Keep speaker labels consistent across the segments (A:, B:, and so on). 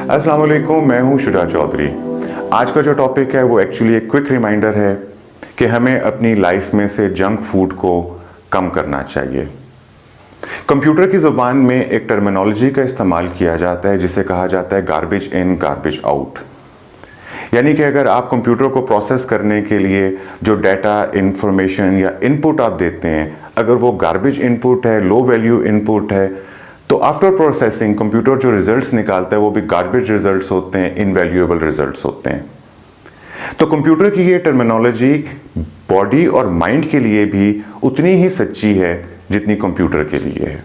A: अस्सलाम वालेकुम, मैं हूं शुजा चौधरी। आज का जो टॉपिक है वो एक्चुअली एक क्विक रिमाइंडर है कि हमें अपनी लाइफ में से जंक फूड को कम करना चाहिए। कंप्यूटर की ज़ुबान में एक टर्मिनोलॉजी का इस्तेमाल किया जाता है जिसे कहा जाता है गार्बेज इन गार्बेज आउट। यानी कि अगर आप कंप्यूटर को प्रोसेस करने के लिए जो डाटा, इंफॉर्मेशन या इनपुट आप देते हैं, अगर वो गार्बेज इनपुट है, लो वैल्यू इनपुट है, तो आफ्टर प्रोसेसिंग कंप्यूटर जो रिजल्ट्स निकालता है वो भी गार्बेज रिजल्ट्स होते हैं, इनवैल्यूएबल रिजल्ट्स होते हैं। तो कंप्यूटर की ये टर्मिनोलॉजी बॉडी और माइंड के लिए भी उतनी ही सच्ची है जितनी कंप्यूटर के लिए है।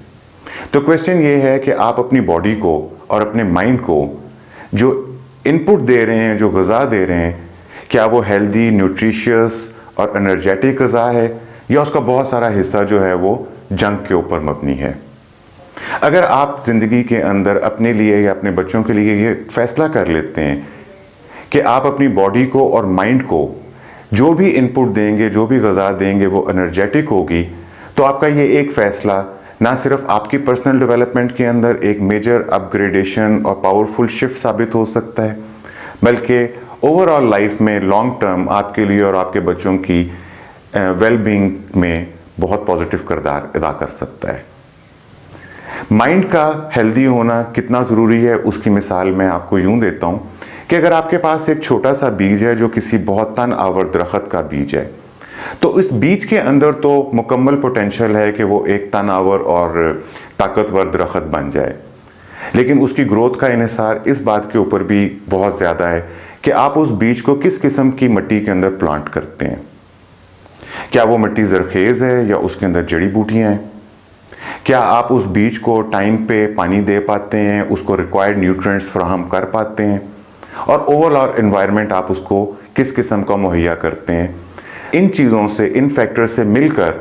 A: तो क्वेश्चन ये है कि आप अपनी बॉडी को और अपने माइंड को जो इनपुट दे रहे हैं, जो ग़िज़ा दे रहे हैं, क्या वो हेल्दी, न्यूट्रिशियस और एनर्जेटिक ग़िज़ा है या उसका बहुत सारा हिस्सा जो है वो जंक के ऊपर मबनी है। अगर आप ज़िंदगी के अंदर अपने लिए या अपने बच्चों के लिए ये फैसला कर लेते हैं कि आप अपनी बॉडी को और माइंड को जो भी इनपुट देंगे, जो भी ग़िज़ा देंगे वो एनर्जेटिक होगी, तो आपका ये एक फ़ैसला ना सिर्फ आपकी पर्सनल डेवलपमेंट के अंदर एक मेजर अपग्रेडेशन और पावरफुल शिफ्ट साबित हो सकता है, बल्कि ओवरऑल लाइफ में लॉन्ग टर्म आपके लिए और आपके बच्चों की वेलबींग में बहुत पॉजिटिव किरदार अदा कर सकता है। माइंड का हेल्दी होना कितना ज़रूरी है उसकी मिसाल मैं आपको यूँ देता हूँ कि अगर आपके पास एक छोटा सा बीज है जो किसी बहुत तन आवर दरख्त का बीज है, तो इस बीज के अंदर तो मुकम्मल पोटेंशियल है कि वो एक तन आवर और ताकतवर दरख्त बन जाए, लेकिन उसकी ग्रोथ का इन्हिसार इस बात के ऊपर भी बहुत ज़्यादा है कि आप उस बीज को किस किस्म की मिट्टी के अंदर प्लांट करते हैं। क्या वो मिट्टी ज़रखेज़ है या उसके अंदर जड़ी बूटियाँ हैं? क्या आप उस बीज को टाइम पे पानी दे पाते हैं, उसको रिक्वायर्ड न्यूट्रिएंट्स फराहम कर पाते हैं, और ओवरऑल एनवायरनमेंट आप उसको किस किस्म का मुहैया करते हैं? इन चीज़ों से, इन फैक्टर से मिलकर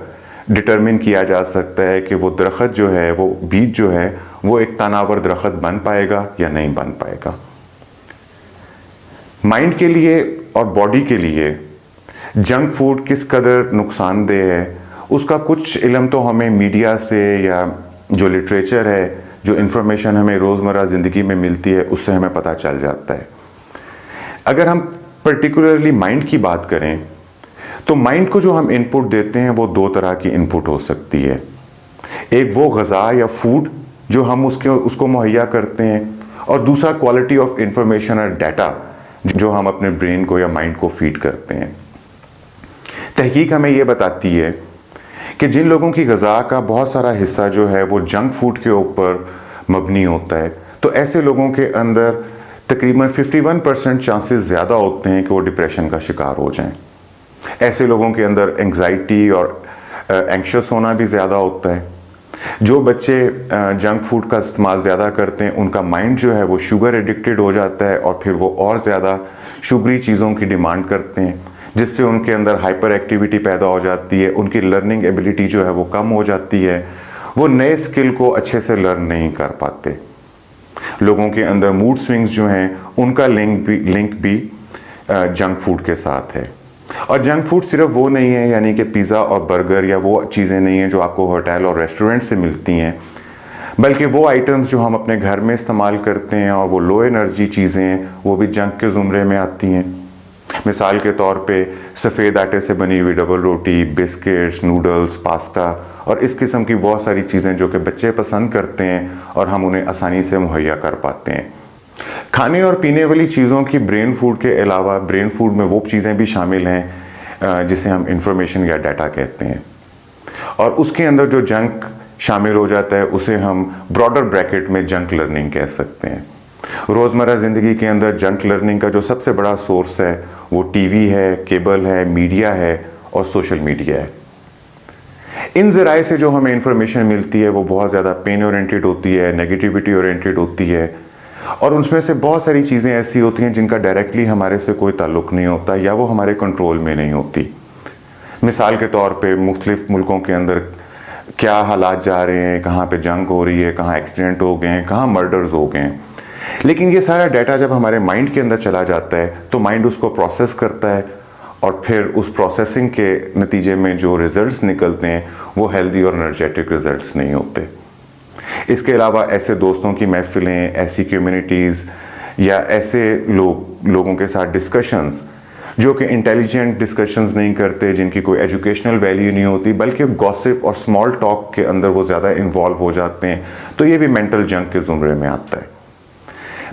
A: डिटरमिन किया जा सकता है कि वो दरख्त जो है, वो बीज जो है, वो एक तनावर दरख्त बन पाएगा या नहीं बन पाएगा। माइंड के लिए और बॉडी के लिए जंक फूड किस कदर नुकसानदेह है उसका कुछ इल्म तो हमें मीडिया से या जो लिटरेचर है, जो इन्फॉर्मेशन हमें रोज़मर्रा ज़िंदगी में मिलती है, उससे हमें पता चल जाता है। अगर हम पर्टिकुलरली माइंड की बात करें तो माइंड को जो हम इनपुट देते हैं वो दो तरह की इनपुट हो सकती है। एक वो ग़िज़ा या फूड जो हम उसको मुहैया करते हैं, और दूसरा क्वालिटी ऑफ इंफॉर्मेशन और डाटा जो हम अपने ब्रेन को या माइंड को फीड करते हैं। तहकीक हमें ये बताती है कि जिन लोगों की ग़िज़ा का बहुत सारा हिस्सा जो है वो जंक फूड के ऊपर मबनी होता है, तो ऐसे लोगों के अंदर तकरीबन 51% चांसेस ज़्यादा होते हैं कि वो डिप्रेशन का शिकार हो जाएं। ऐसे लोगों के अंदर एंग्जाइटी और एंक्शस होना भी ज़्यादा होता है। जो बच्चे जंक फूड का इस्तेमाल ज़्यादा करते हैं उनका माइंड जो है वो शुगर एडिक्टेड हो जाता है और फिर वो और ज़्यादा शुगरी चीज़ों की डिमांड करते हैं, जिससे उनके अंदर हाइपर एक्टिविटी पैदा हो जाती है, उनकी लर्निंग एबिलिटी जो है वो कम हो जाती है, वो नए स्किल को अच्छे से लर्न नहीं कर पाते। लोगों के अंदर मूड स्विंग्स जो हैं उनका लिंक भी जंक फूड के साथ है। और जंक फूड सिर्फ वो नहीं है, यानी कि पिज़्ज़ा और बर्गर या वो चीज़ें नहीं हैं जो आपको होटल और रेस्टोरेंट से मिलती हैं, बल्कि वो आइटम्स जो हम अपने घर में इस्तेमाल करते हैं और वो लो एनर्जी चीज़ें हैं, वो भी जंक के ज़ुमरे में आती हैं। मिसाल के तौर पे सफ़ेद आटे से बनी हुई डबल रोटी, बिस्किट्स, नूडल्स, पास्ता और इस किस्म की बहुत सारी चीज़ें जो कि बच्चे पसंद करते हैं और हम उन्हें आसानी से मुहैया कर पाते हैं। खाने और पीने वाली चीज़ों की ब्रेन फूड के अलावा ब्रेन फूड में वो चीज़ें भी शामिल हैं जिसे हम इंफॉर्मेशन या डाटा कहते हैं, और उसके अंदर जो जंक शामिल हो जाता है उसे हम ब्रॉडर ब्रैकेट में जंक लर्निंग कह सकते हैं। रोज़मर्रा ज़िंदगी के अंदर जंक लर्निंग का जो सबसे बड़ा सोर्स है वो टीवी है, केबल है, मीडिया है और सोशल मीडिया है। इन ज़राए से जो हमें इंफॉर्मेशन मिलती है वो बहुत ज़्यादा पेन ओरिएंटेड होती है, नेगेटिविटी ओरिएंटेड होती है, और उसमें से बहुत सारी चीज़ें ऐसी होती हैं जिनका डायरेक्टली हमारे से कोई ताल्लुक़ नहीं होता या वो हमारे कंट्रोल में नहीं होती। मिसाल के तौर पे मुख्तलिफ़ मुल्कों के अंदर क्या हालात जा रहे हैं, कहाँ पे जंग हो रही है, कहाँ एक्सीडेंट हो गए हैं, कहाँ मर्डर्स हो गए हैं, लेकिन ये सारा डाटा जब हमारे माइंड के अंदर चला जाता है तो माइंड उसको प्रोसेस करता है, और फिर उस प्रोसेसिंग के नतीजे में जो रिज़ल्ट्स निकलते हैं वो हेल्दी और एनर्जेटिक रिज़ल्ट्स नहीं होते। इसके अलावा ऐसे दोस्तों की महफ़िलें, ऐसी कम्युनिटीज़ या ऐसे लोगों के साथ डिस्कशंस जो कि इंटेलिजेंट डिस्कशंस नहीं करते, जिनकी कोई एजुकेशनल वैल्यू नहीं होती, बल्कि गॉसिप और स्मॉल टॉक के अंदर वो ज़्यादा इन्वॉल्व हो जाते हैं, तो ये भी मेंटल जंक के ज़ुमरे में आता है।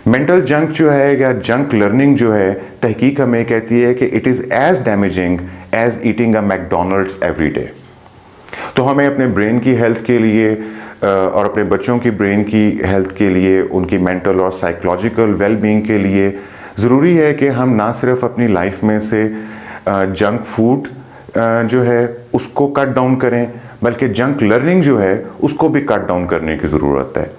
A: मेंटल जंक जो है या जंक लर्निंग जो है, तहकीक हमें कहती है कि it is as damaging as eating a McDonald's every day. तो हमें अपने ब्रेन की हेल्थ के लिए और अपने बच्चों की ब्रेन की हेल्थ के लिए, उनकी मेंटल और साइकोलॉजिकल वेलबींग के लिए ज़रूरी है कि हम ना सिर्फ अपनी लाइफ में से जंक फूड जो है उसको कट डाउन करें, बल्कि जंक लर्निंग जो है उसको भी कट डाउन करने की ज़रूरत है।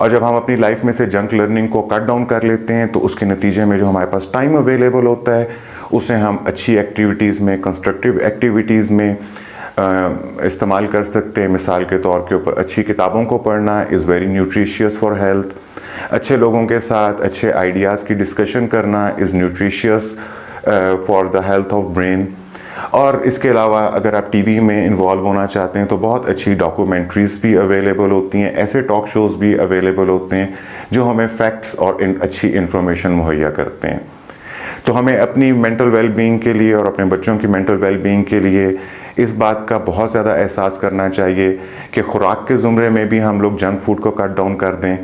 A: और जब हम अपनी लाइफ में से जंक लर्निंग को कट डाउन कर लेते हैं तो उसके नतीजे में जो हमारे पास टाइम अवेलेबल होता है उसे हम अच्छी एक्टिविटीज़ में, कंस्ट्रक्टिव एक्टिविटीज़ में इस्तेमाल कर सकते हैं। मिसाल के तौर के ऊपर अच्छी किताबों को पढ़ना is very nutritious for health. अच्छे लोगों के साथ अच्छे आइडियाज़ की डिस्कशन करना is nutritious for the health of brain. और इसके अलावा अगर आप टीवी में इन्वॉल्व होना चाहते हैं तो बहुत अच्छी डॉक्यूमेंट्रीज़ भी अवेलेबल होती हैं, ऐसे टॉक शोज़ भी अवेलेबल होते हैं जो हमें फैक्ट्स और अच्छी इन्फॉर्मेशन मुहैया करते हैं। तो हमें अपनी मेंटल वेलबींग के लिए और अपने बच्चों की मेंटल वेलबींग के लिए इस बात का बहुत ज़्यादा एहसास करना चाहिए कि खुराक के ज़ुमरे में भी हम लोग जंक फूड को कट डाउन कर दें,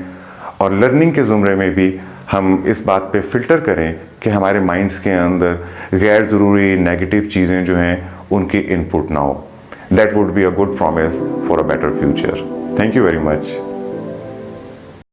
A: और लर्निंग के ज़ुमरे में भी हम इस बात पे फ़िल्टर करें कि हमारे माइंड्स के अंदर गैर ज़रूरी नेगेटिव चीज़ें जो हैं उनकी इनपुट ना हो। That would be a good promise for a better future. Thank you very much.